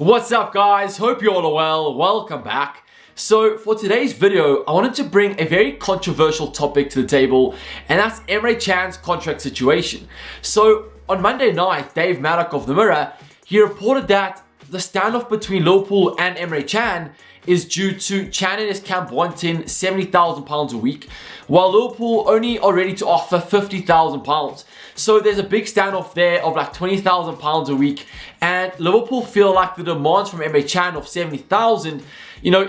What's up guys, hope you all are well, welcome back. So for today's video, I wanted to bring a very controversial topic to the table, and that's Emre Can's contract situation. So on Monday night, Dave Maddock of The Mirror, he reported that the standoff between Liverpool and Emre Can is due to Can and his camp wanting £70,000 a week, while Liverpool only are ready to offer £50,000. So there's a big standoff there of like £20,000 a week, and Liverpool feel like the demands from Emre Can of £70,000,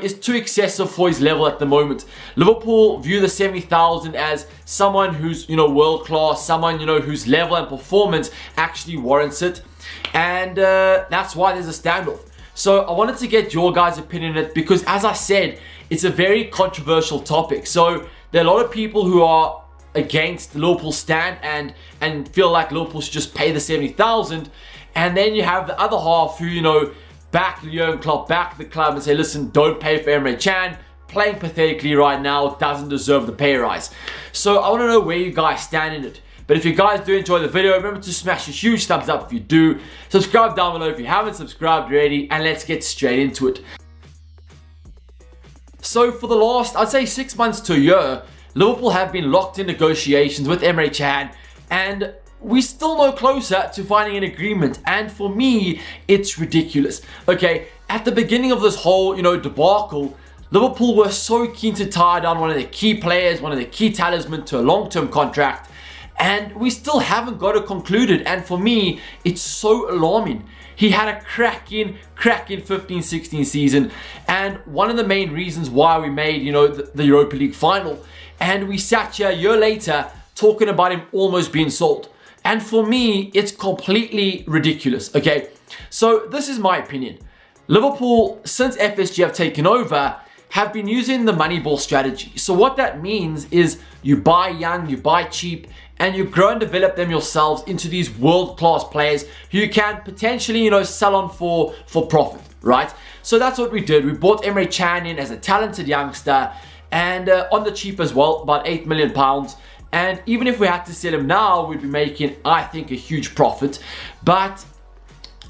is too excessive for his level at the moment. Liverpool view the £70,000 as someone who's, world class, someone, whose level and performance actually warrants it, and that's why there's a standoff. So I wanted to get your guys' opinion on it because, as I said, it's a very controversial topic. So there are a lot of people who are against the Liverpool stand and feel like Liverpool should just pay the £70,000, and then you have the other half who back Jurgen Klopp, back the club, and say, listen, don't pay for Emre Can, playing pathetically right now, doesn't deserve the pay rise. So I want to know where you guys stand in it. But if you guys do enjoy the video, remember to smash a huge thumbs up if you do. Subscribe down below if you haven't subscribed already, and let's get straight into it. So for the last, I'd say 6 months to a year, Liverpool have been locked in negotiations with Emre Can, and we're still no closer to finding an agreement. And for me, it's ridiculous. Okay, at the beginning of this whole, debacle, Liverpool were so keen to tie down one of their key players, one of their key talisman to a long-term contract, and we still haven't got it concluded. And for me, it's so alarming. He had a cracking 15-16 season, and one of the main reasons why we made, the Europa League final, and we sat here a year later talking about him almost being sold. And for me, it's completely ridiculous, okay? So this is my opinion. Liverpool, since FSG have taken over, have been using the Moneyball strategy. So what that means is you buy young, you buy cheap, and you grow and develop them yourselves into these world-class players who you can potentially, sell on for profit, right? So that's what we did. We bought Emre Can in as a talented youngster, and on the cheap as well, about £8 million. And even if we had to sell him now, we'd be making, I think, a huge profit. But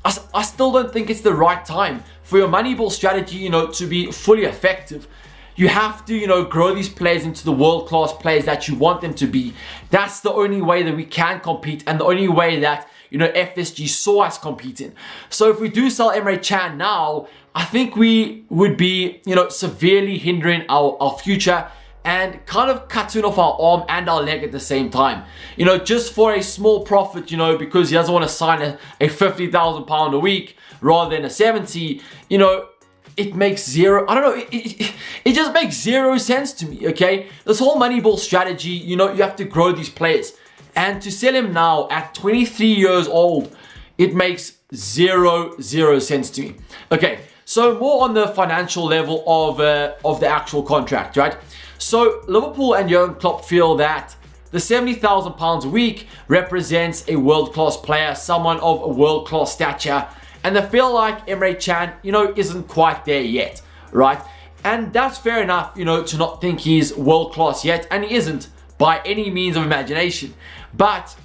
I still don't think it's the right time for your Moneyball strategy, to be fully effective. You have to, grow these players into the world-class players that you want them to be. That's the only way that we can compete, and the only way that, FSG saw us competing. So if we do sell Emre Can now, I think we would be, severely hindering our future, and kind of cutting off our arm and our leg at the same time. Just for a small profit, because he doesn't want to sign a £50,000 a week rather than a 70, it makes zero, I don't know, it just makes zero sense to me, okay? This whole Moneyball strategy, you have to grow these players. And to sell him now at 23 years old, it makes zero sense to me. Okay, so more on the financial level of the actual contract, right? So Liverpool and Jurgen Klopp feel that the £70,000 a week represents a world-class player, someone of a world-class stature, and they feel like Emre Can, isn't quite there yet, right? And that's fair enough, to not think he's world-class yet, and he isn't by any means of imagination. But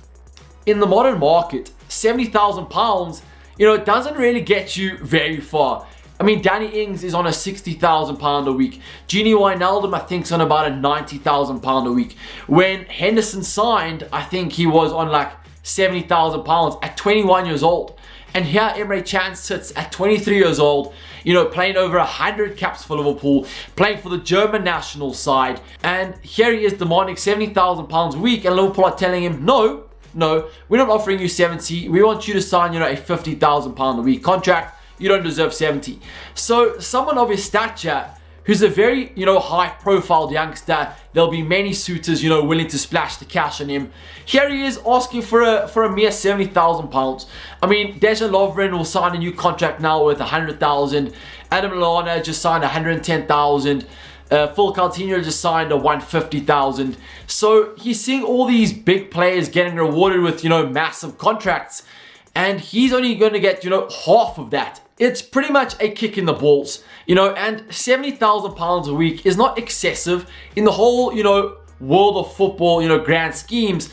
in the modern market, £70,000, it doesn't really get you very far. I mean, Danny Ings is on a £60,000 a week. Gini Wijnaldum, I think, is on about a £90,000 a week. When Henderson signed, I think he was on like £70,000 at 21 years old. And here Emre Can sits at 23 years old, playing over 100 caps for Liverpool, playing for the German national side. And here he is demanding £70,000 a week, and Liverpool are telling him, no, we're not offering you 70. We want you to sign, a £50,000 a week contract. You don't deserve 70. So someone of his stature, who's a very, high-profile youngster, there'll be many suitors, willing to splash the cash on him. Here he is asking for a mere £70,000. I mean, Dejan Lovren will sign a new contract now with 100,000. Adam Lallana just signed 110,000. Phil Coutinho just signed a 150,000. So he's seeing all these big players getting rewarded with, massive contracts, and he's only going to get, half of that. It's pretty much a kick in the balls, and £70,000 a week is not excessive in the whole, world of football, grand schemes.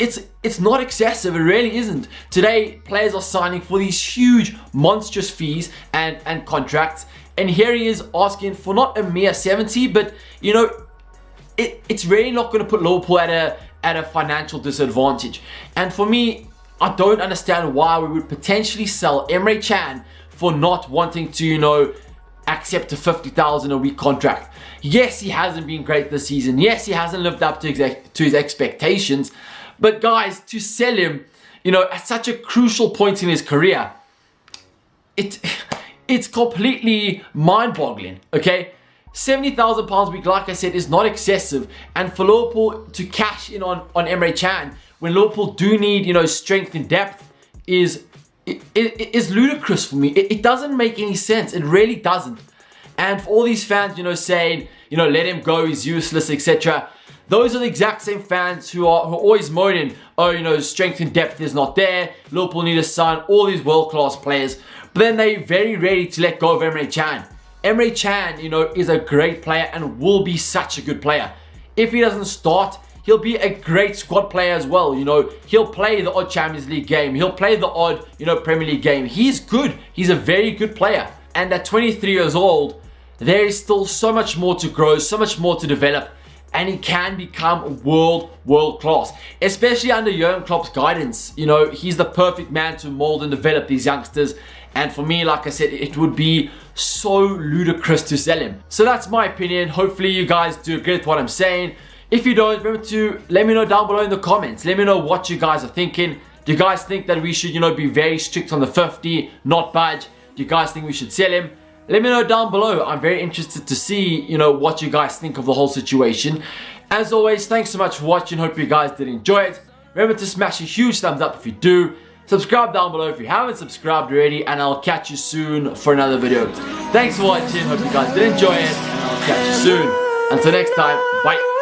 it's not excessive. It really isn't. Today, players are signing for these huge, monstrous fees and contracts, and here he is asking for not a mere 70, but you know, it's really not going to put Liverpool at a financial disadvantage. And for me, I don't understand why we would potentially sell Emre Can for not wanting to, you know, accept a 50,000 a week contract. Yes, he hasn't been great this season. Yes, he hasn't lived up to his expectations. But guys, to sell him, you know, at such a crucial point in his career, it's completely mind-boggling, okay? £70,000 a week, like I said, is not excessive. And for Liverpool to cash in on Emre Can, when Liverpool do need, you know, strength and depth, is ludicrous for me. It doesn't make any sense. It really doesn't. And for all these fans, you know, saying, you know, let him go, he's useless, etc. Those are the exact same fans who are always moaning, oh, you know, strength and depth is not there. Liverpool need to sign all these world-class players. But then they're very ready to let go of Emre Can. Emre Can, you know, is a great player and will be such a good player. If he doesn't start, he'll be a great squad player as well. You know, he'll play the odd Champions League game. He'll play the odd, you know, Premier League game. He's good. He's a very good player. And at 23 years old, there is still so much more to grow, so much more to develop. And he can become world class, especially under Jurgen Klopp's guidance. You know, he's the perfect man to mold and develop these youngsters. And for me, like I said, it would be so ludicrous to sell him. So that's my opinion. Hopefully you guys do agree with what I'm saying. If you don't, remember to let me know down below in the comments. Let me know what you guys are thinking. Do you guys think that we should, you know, be very strict on the 50, not budge? Do you guys think we should sell him? Let me know down below. I'm very interested to see, you know, what you guys think of the whole situation. As always, thanks so much for watching. Hope you guys did enjoy it. Remember to smash a huge thumbs up if you do. Subscribe down below if you haven't subscribed already. And I'll catch you soon for another video. Thanks for watching. Hope you guys did enjoy it. And I'll catch you soon. Until next time, bye.